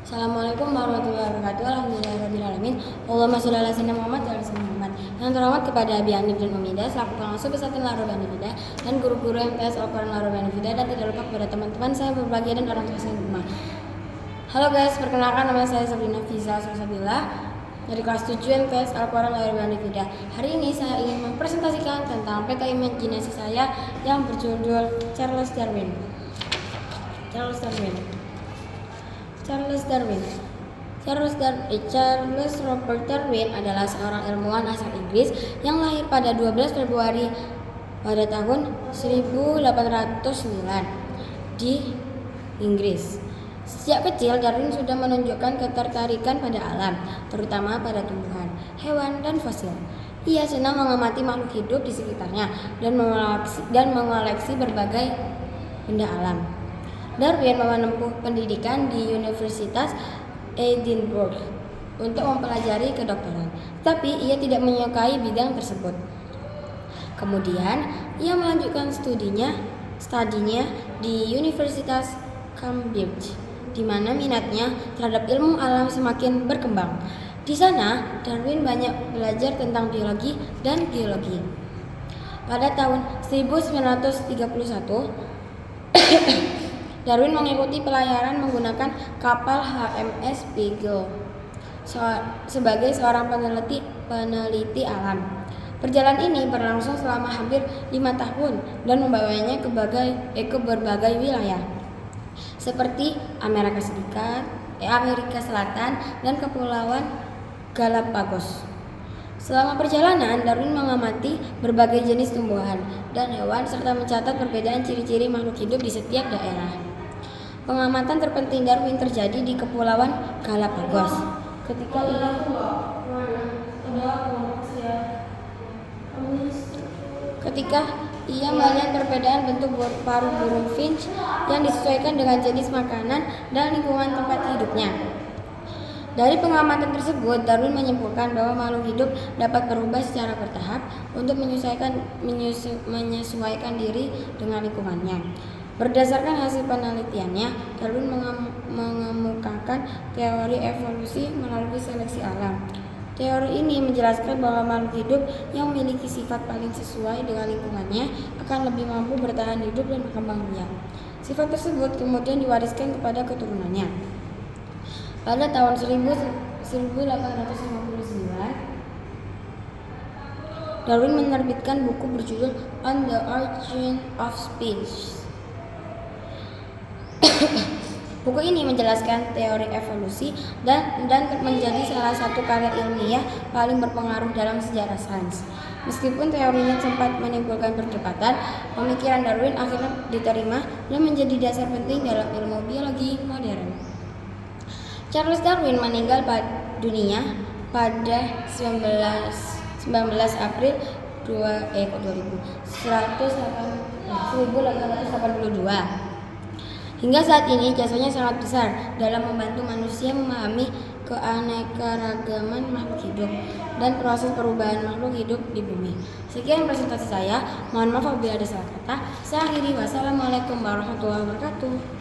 Assalamualaikum warahmatullahi wabarakatuh. Alhamdulillahirrahmanirrahim. Allahumma sholli ala sayyidina Muhammad wa ala sayyidina Muhammad. Yang terhormat kepada Abi Hanif dan Umida selaku pengasuh pesantren Laror Banifida dan guru-guru MTS Al-Quran Laror Banifida, dan tidak lupa kepada teman-teman saya berbahagia dan orang tua saya di rumah. Halo guys, perkenalkan nama saya Sabrina Fiza Sursabila dari kelas 7 MTS Al-Quran Laror Banifida. Hari ini saya ingin mempresentasikan tentang peta imajinasi saya yang berjudul Charles Darwin. Charles Robert Darwin adalah seorang ilmuwan asal Inggris yang lahir pada 12 Februari pada tahun 1809 di Inggris. Sejak kecil, Darwin sudah menunjukkan ketertarikan pada alam, terutama pada tumbuhan, hewan, dan fosil. Ia senang mengamati makhluk hidup di sekitarnya dan mengoleksi berbagai benda alam. Darwin menempuh pendidikan di Universitas Edinburgh untuk mempelajari kedokteran, tapi ia tidak menyukai bidang tersebut. Kemudian, ia melanjutkan studinya di Universitas Cambridge, di mana minatnya terhadap ilmu alam semakin berkembang. Di sana, Darwin banyak belajar tentang biologi dan geologi. Pada tahun 1931, Darwin mengikuti pelayaran menggunakan kapal HMS Beagle sebagai seorang peneliti alam. Perjalanan ini berlangsung selama hampir 5 tahun dan membawanya ke berbagai wilayah seperti Amerika Selatan, dan Kepulauan Galapagos. Selama perjalanan, Darwin mengamati berbagai jenis tumbuhan dan hewan serta mencatat perbedaan ciri-ciri makhluk hidup di setiap daerah. Pengamatan terpenting Darwin terjadi di Kepulauan Galapagos. Ketika ia melihat perbedaan bentuk paruh burung finch yang disesuaikan dengan jenis makanan dan lingkungan tempat hidupnya. Dari pengamatan tersebut, Darwin menyimpulkan bahwa makhluk hidup dapat berubah secara bertahap untuk menyesuaikan diri dengan lingkungannya. Berdasarkan hasil penelitiannya, Darwin mengemukakan teori evolusi melalui seleksi alam. Teori ini menjelaskan bahwa makhluk hidup yang memiliki sifat paling sesuai dengan lingkungannya akan lebih mampu bertahan hidup dan berkembang biak. Sifat tersebut kemudian diwariskan kepada keturunannya. Pada tahun 1859, Darwin menerbitkan buku berjudul On the Origin of Species. Buku ini menjelaskan teori evolusi dan menjadi salah satu karya ilmiah paling berpengaruh dalam sejarah sains. Meskipun teorinya sempat menimbulkan perdebatan, pemikiran Darwin akhirnya diterima dan menjadi dasar penting dalam ilmu biologi modern. Charles Darwin meninggal dunia pada 19 April 1882. Hingga saat ini jasanya sangat besar dalam membantu manusia memahami keanekaragaman makhluk hidup dan proses perubahan makhluk hidup di bumi. Sekian presentasi saya. Mohon maaf apabila ada salah kata. Saya akhiri. Wassalamualaikum warahmatullahi wabarakatuh.